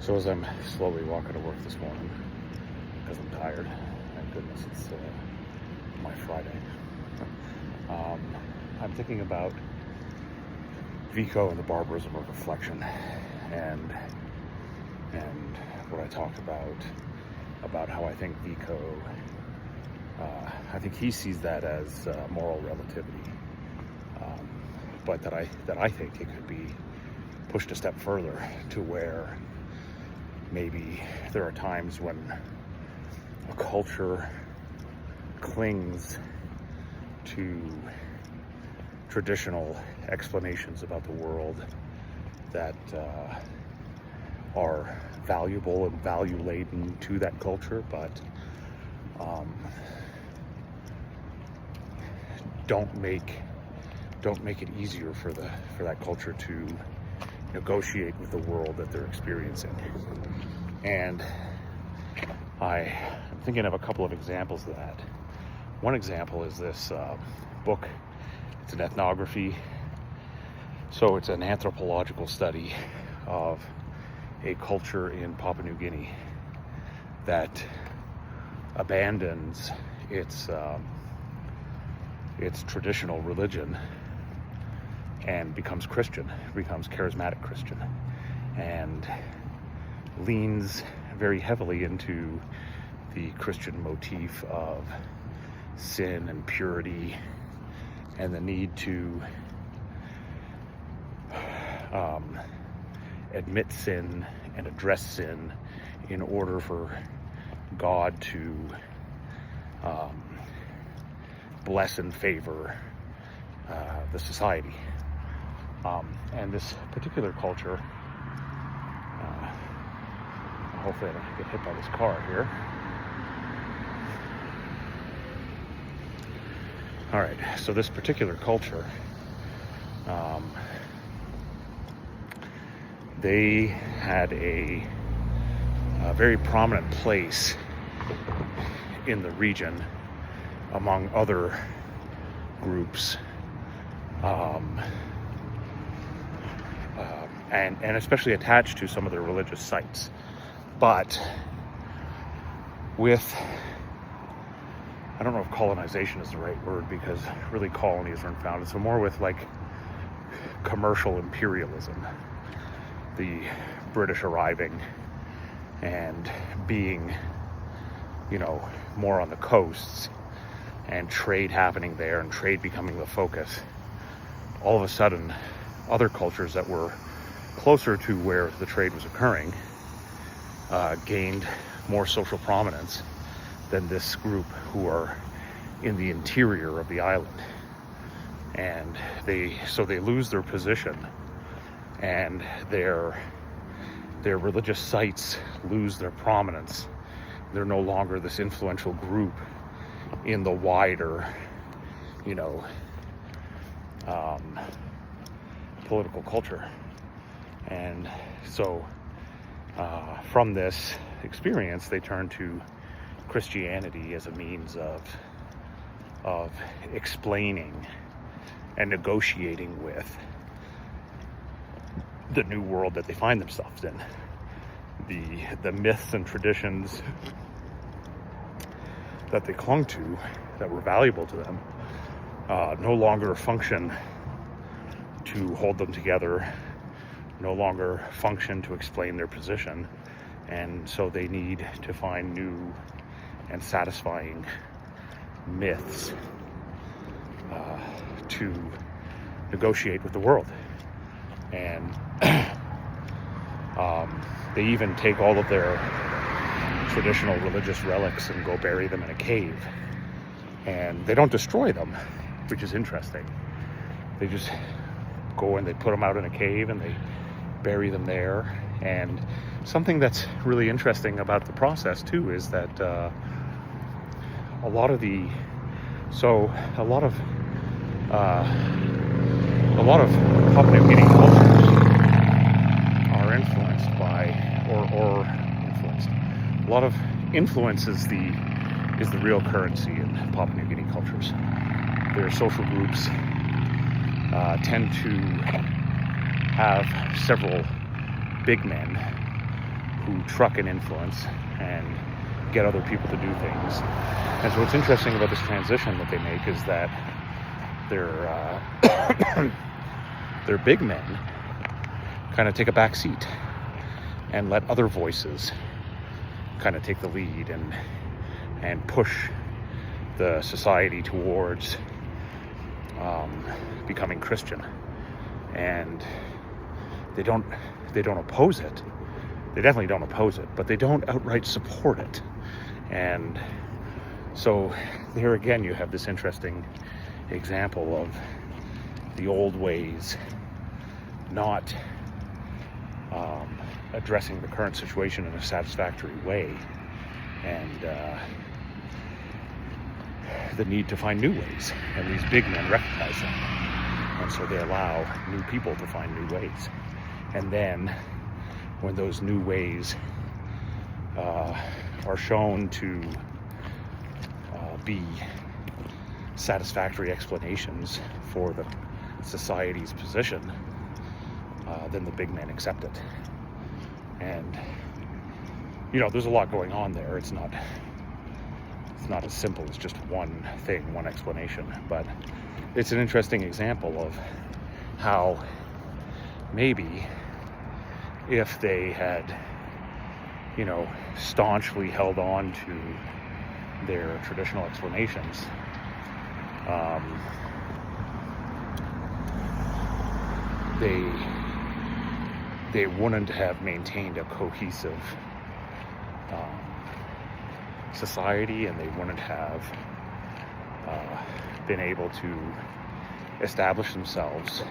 So as I'm slowly walking to work this morning, because I'm tired, thank goodness it's my Friday, I'm thinking about Vico and the Barbarism of reflection, and what I talked about how I think Vico, I think he sees that as moral relativity, but that I think it could be pushed a step further to where maybe there are times when a culture clings to traditional explanations about the world that are valuable and value-laden to that culture, but don't make it easier for that culture to negotiate with the world that they're experiencing. And I'm thinking of a couple of examples of that. One example is this book. It's an ethnography, so it's an anthropological study of a culture in Papua New Guinea that abandons its traditional religion and becomes Christian, becomes charismatic Christian, and leans very heavily into the Christian motif of sin and purity and the need to admit sin and address sin in order for God to bless and favor the society. And this particular culture, hopefully I don't get hit by this car here. All right, so this particular culture, they had a very prominent place in the region among other groups, and especially attached to some of their religious sites. But with, I don't know if colonization is the right word, because really colonies weren't founded, so more with like commercial imperialism, the British arriving and being, more on the coasts and trade happening there and trade becoming the focus. All of a sudden, other cultures that were closer to where the trade was occurring gained more social prominence than this group who are in the interior of the island. And they lose their position, and their religious sites lose their prominence. They're no longer this influential group in the wider, political culture. And so from this experience, they turn to Christianity as a means of explaining and negotiating with the new world that they find themselves in. The myths and traditions that they clung to, that were valuable to them, no longer function to hold them together, no longer function to explain their position, and so they need to find new and satisfying myths to negotiate with the world. And they even take all of their traditional religious relics and go bury them in a cave. And they don't destroy them, which is interesting. They just go and they put them out in a cave and they bury them there. And something that's really interesting about the process too is that a lot of Papua New Guinea cultures are influenced by, or influenced. A lot of influence is the real currency in Papua New Guinea cultures. Their social groups tend to have several big men who truck an influence and get other people to do things. And so what's interesting about this transition that they make is that their big men kind of take a back seat and let other voices kind of take the lead and push the society towards becoming Christian. And they don't oppose it. They definitely don't oppose it, but they don't outright support it. And so here again, you have this interesting example of the old ways not addressing the current situation in a satisfactory way, and the need to find new ways. And these big men recognize that. And so they allow new people to find new ways. And then when those new ways are shown to be satisfactory explanations for the society's position, then the big men accept it. And there's a lot going on there. It's not as simple as just one thing, one explanation, but it's an interesting example of how maybe if they had staunchly held on to their traditional explanations, they wouldn't have maintained a cohesive society, and they wouldn't have been able to establish themselves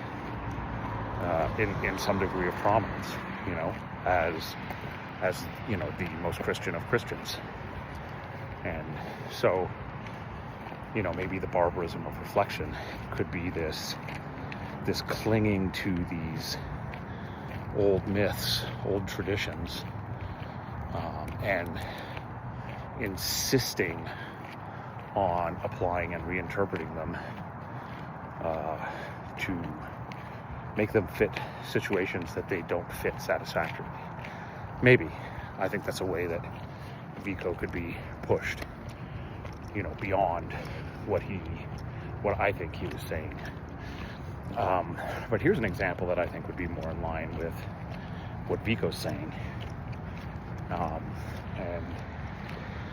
in some degree of prominence, as the most Christian of Christians. And so, maybe the barbarism of reflection could be this clinging to these old myths, old traditions, and insisting on applying and reinterpreting them to make them fit situations that they don't fit satisfactorily. Maybe. I think that's a way that Vico could be pushed, beyond what I think he was saying. But here's an example that I think would be more in line with what Vico's saying. And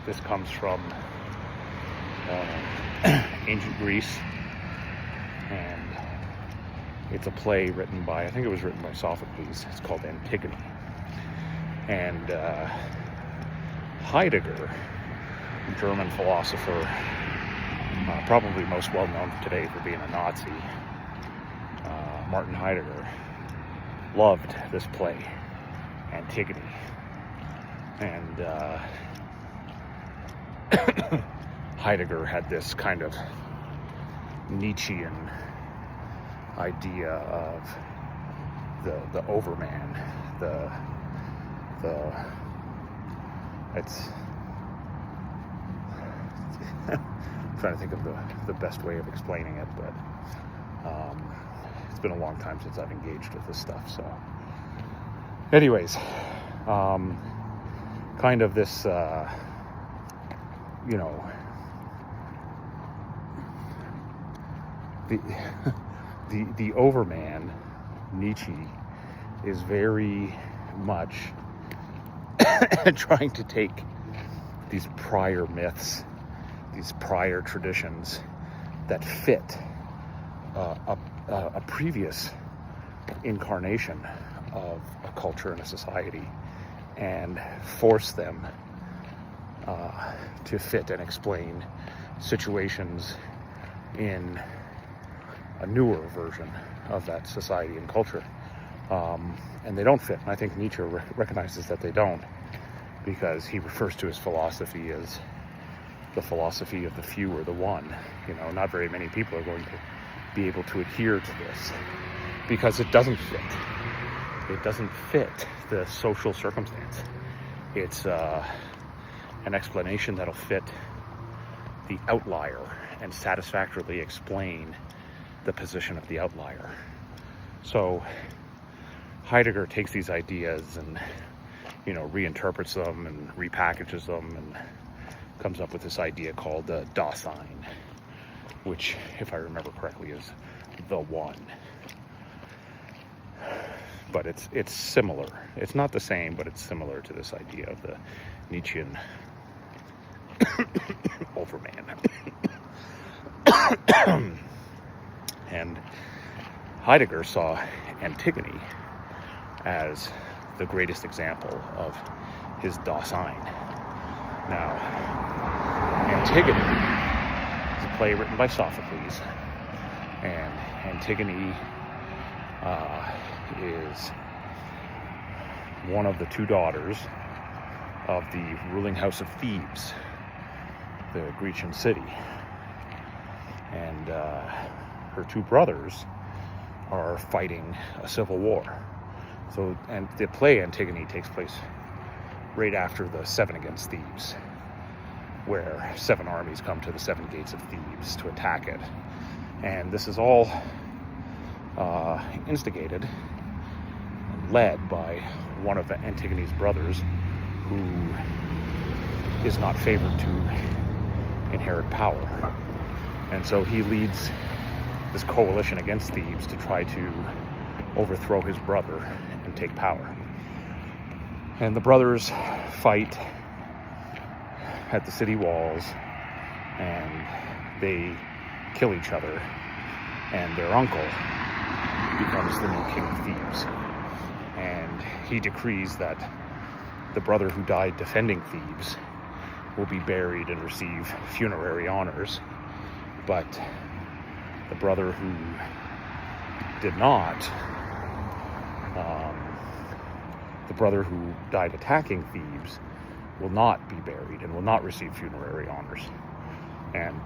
this comes from ancient Greece, and it's a play written by, I think it was written by Sophocles. It's called Antigone. And Heidegger, a German philosopher, probably most well known today for being a Nazi, Martin Heidegger, loved this play, Antigone. And Heidegger had this kind of Nietzschean idea of the overman, it's I'm trying to think of the best way of explaining it, but it's been a long time since I've engaged with this stuff. So anyways, kind of this the overman, Nietzsche, is very much trying to take these prior myths, these prior traditions that fit a previous incarnation of a culture and a society, and force them to fit and explain situations in a newer version of that society and culture. And they don't fit. And I think Nietzsche recognizes that they don't, because he refers to his philosophy as the philosophy of the few or the one. Not very many people are going to be able to adhere to this, because it doesn't fit. It doesn't fit the social circumstance. It's an explanation that'll fit the outlier and satisfactorily explain the position of the outlier. So Heidegger takes these ideas and reinterprets them and repackages them and comes up with this idea called the Dasein, which, if I remember correctly, is the one. But it's similar. It's not the same, but it's similar to this idea of the Nietzschean overman. And Heidegger saw Antigone as the greatest example of his Dasein. Now, Antigone is a play written by Sophocles, and Antigone is one of the two daughters of the ruling house of Thebes, the Grecian city. And her two brothers are fighting a civil war. So, and the play Antigone takes place right after the Seven Against Thebes, where 7 armies come to the 7 gates of Thebes to attack it. And this is all instigated and led by one of Antigone's brothers, who is not favored to inherit power. And so he leads this coalition against Thebes to try to overthrow his brother and take power. And the brothers fight at the city walls, and they kill each other, and their uncle becomes the new king of Thebes. And he decrees that the brother who died defending Thebes will be buried and receive funerary honors, but the brother who did not, the brother who died attacking Thebes, will not be buried and will not receive funerary honors, and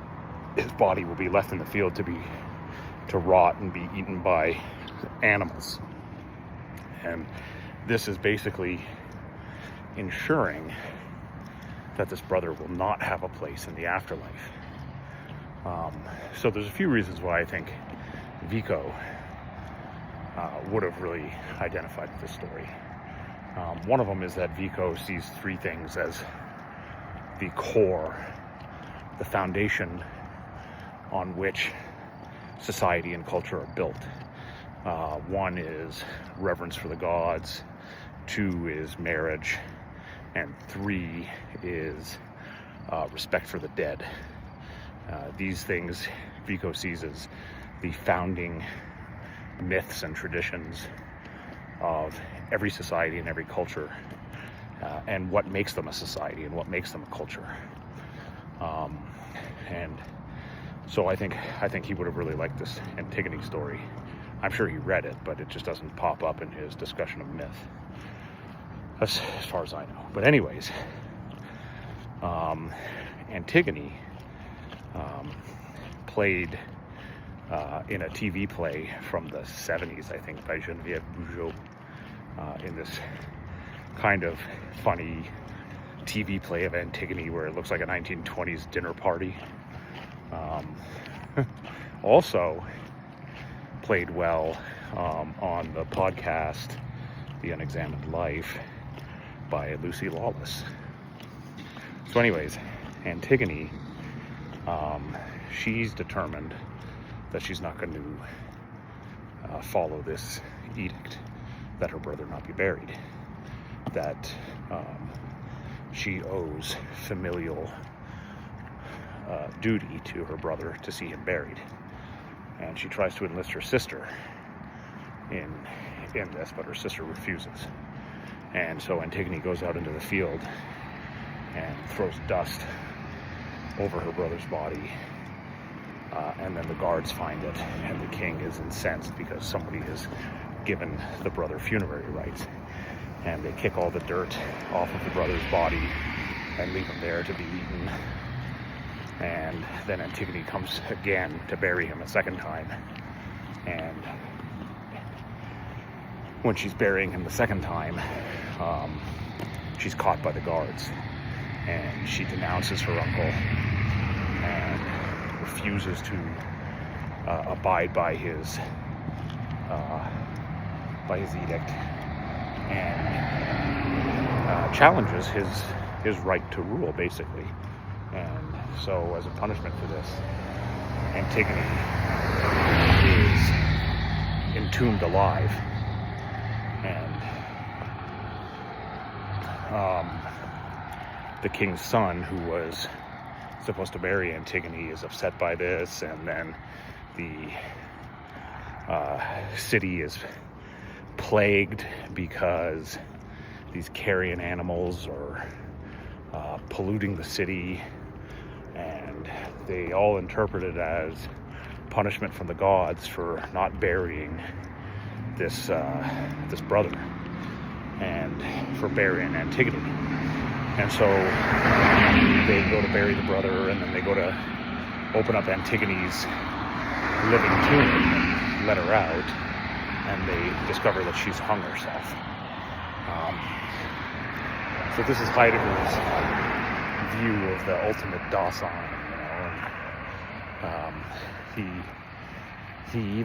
his body will be left in the field to rot and be eaten by animals. And this is basically ensuring that this brother will not have a place in the afterlife. So there's a few reasons why I think Vico would have really identified with this story. One of them is that Vico sees 3 things as the core, the foundation on which society and culture are built. 1 is reverence for the gods, 2 is marriage, and 3 is respect for the dead. These things Vico sees as the founding myths and traditions of every society and every culture, and what makes them a society and what makes them a culture. And so I think he would have really liked this Antigone story. I'm sure he read it, but it just doesn't pop up in his discussion of myth, as far as I know. But anyways, Antigone played in a TV play from the 70s, I think, by Geneviève Bujold, in this kind of funny TV play of Antigone where it looks like a 1920s dinner party. Also played well on the podcast The Unexamined Life by Lucy Lawless. So anyways, Antigone, she's determined that she's not going to follow this edict that her brother not be buried, that she owes familial duty to her brother to see him buried. And she tries to enlist her sister in this, but her sister refuses. And so Antigone goes out into the field and throws dust over her brother's body, and then the guards find it, and the king is incensed because somebody has given the brother funerary rites, and they kick all the dirt off of the brother's body and leave him there to be eaten. And then Antigone comes again to bury him a second time, and when she's burying him the second time, she's caught by the guards, and she denounces her uncle and refuses to abide by his edict, and challenges his right to rule, basically. And so as a punishment for this, Antigone is entombed alive, and the king's son, who was supposed to marry Antigone, is upset by this, and then the city is plagued because these carrion animals are polluting the city, and they all interpret it as punishment from the gods for not burying this brother, and for burying Antigone. And so they go to bury the brother, and then they go to open up Antigone's living tomb and let her out, and they discover that she's hung herself. So this is Heidegger's view of the ultimate Dasein,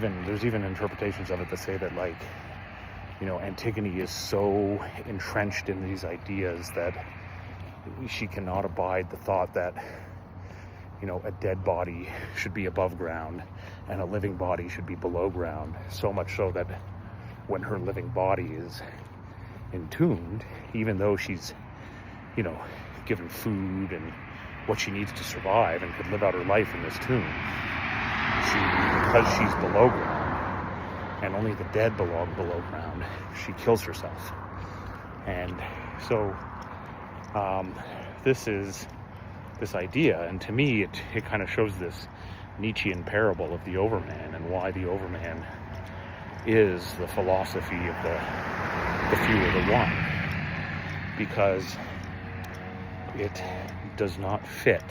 and there's even interpretations of it that say that, like, Antigone is so entrenched in these ideas that she cannot abide the thought that, a dead body should be above ground and a living body should be below ground, so much so that when her living body is entombed, even though she's, given food and what she needs to survive and could live out her life in this tomb, because she's below ground and only the dead belong below ground, she kills herself. And so this is this idea, and to me it kind of shows this Nietzschean parable of the Overman, and why the Overman is the philosophy of the few or the one, because it does not fit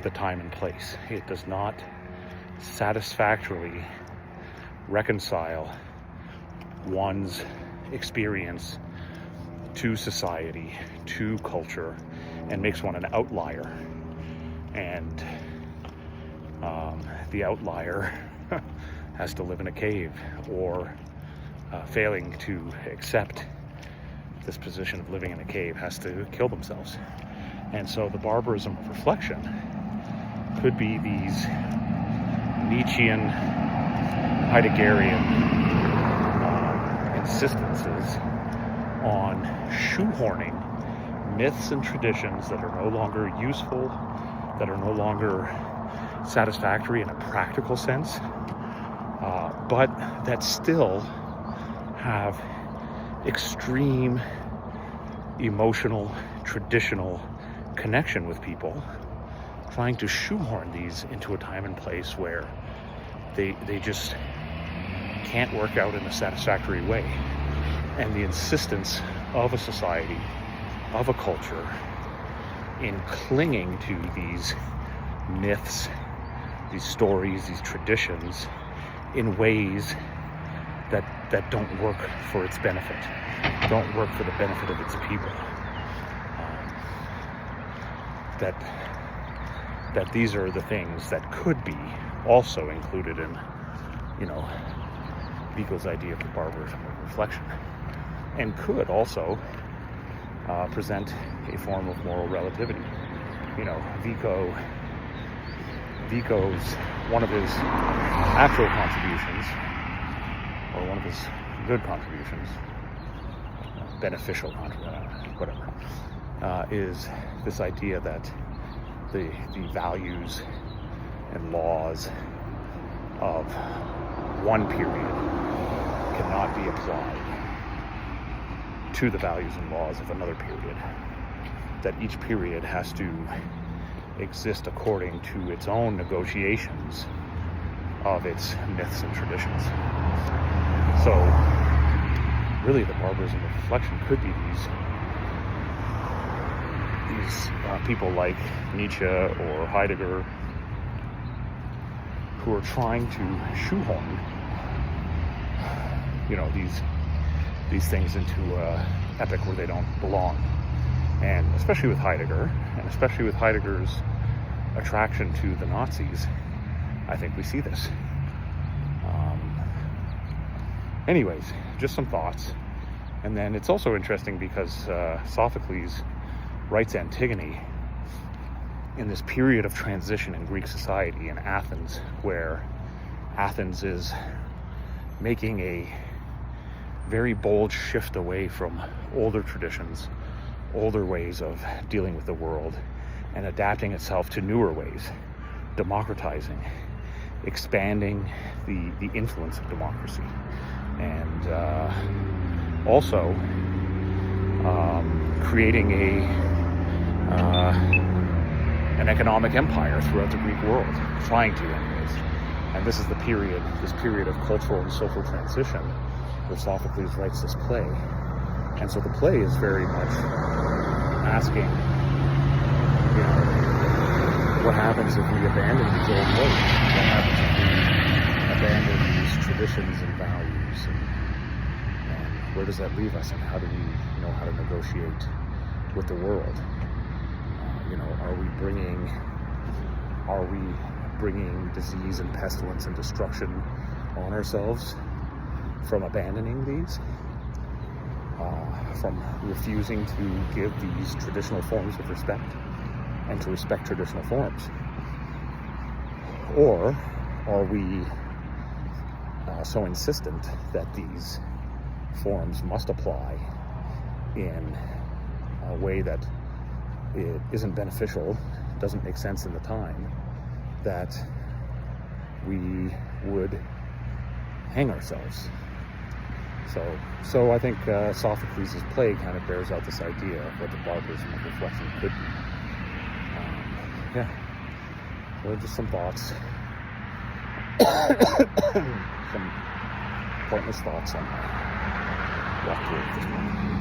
the time and place. It does not satisfactorily reconcile one's experience to society, to culture, and makes one an outlier. And the outlier has to live in a cave, or failing to accept this position of living in a cave has to kill themselves. And so the barbarism of reflection could be these Nietzschean, Heideggerian insistences on shoehorning myths and traditions that are no longer useful, that are no longer satisfactory in a practical sense, but that still have extreme emotional, traditional connection with people, trying to shoehorn these into a time and place where they just can't work out in a satisfactory way. And the insistence of a society, of a culture, in clinging to these myths, these stories, these traditions, in ways that don't work for its benefit, don't work for the benefit of its people. That these are the things that could be also included in, Vico's idea of the barbarism of reflection, and could also present a form of moral relativity. Vico's, one of his actual contributions, or one of his good contributions, beneficial contribution, is this idea that the values and laws of one period cannot be applied to the values and laws of another period. That each period has to exist according to its own negotiations of its myths and traditions. So really the barbarism of reflection could be these people like Nietzsche or Heidegger, who are trying to shoehorn these things into an epic where they don't belong. And especially with Heidegger, and especially with Heidegger's attraction to the Nazis, I think we see this. Anyways, just some thoughts. And then it's also interesting because Sophocles writes Antigone in this period of transition in Greek society in Athens, where Athens is making a very bold shift away from older traditions, older ways of dealing with the world, and adapting itself to newer ways, democratizing, expanding the influence of democracy, and also creating an economic empire throughout the Greek world, trying to anyways. And this is this period of cultural and social transition where Sophocles writes this play. And so the play is very much asking, what happens if we abandon these old ways? What happens if we abandon these traditions and values? And where does that leave us? And how do we know how to negotiate with the world? Are we bringing disease and pestilence and destruction on ourselves from abandoning these? From refusing to give these traditional forms of respect and to respect traditional forms? Or are we so insistent that these forms must apply in a way that it isn't beneficial, doesn't make sense in the time, that we would hang ourselves? So I think Sophocles' play kind of bears out this idea of what the barbarism of reflection could be. So just some thoughts, some pointless thoughts on my walk through this morning.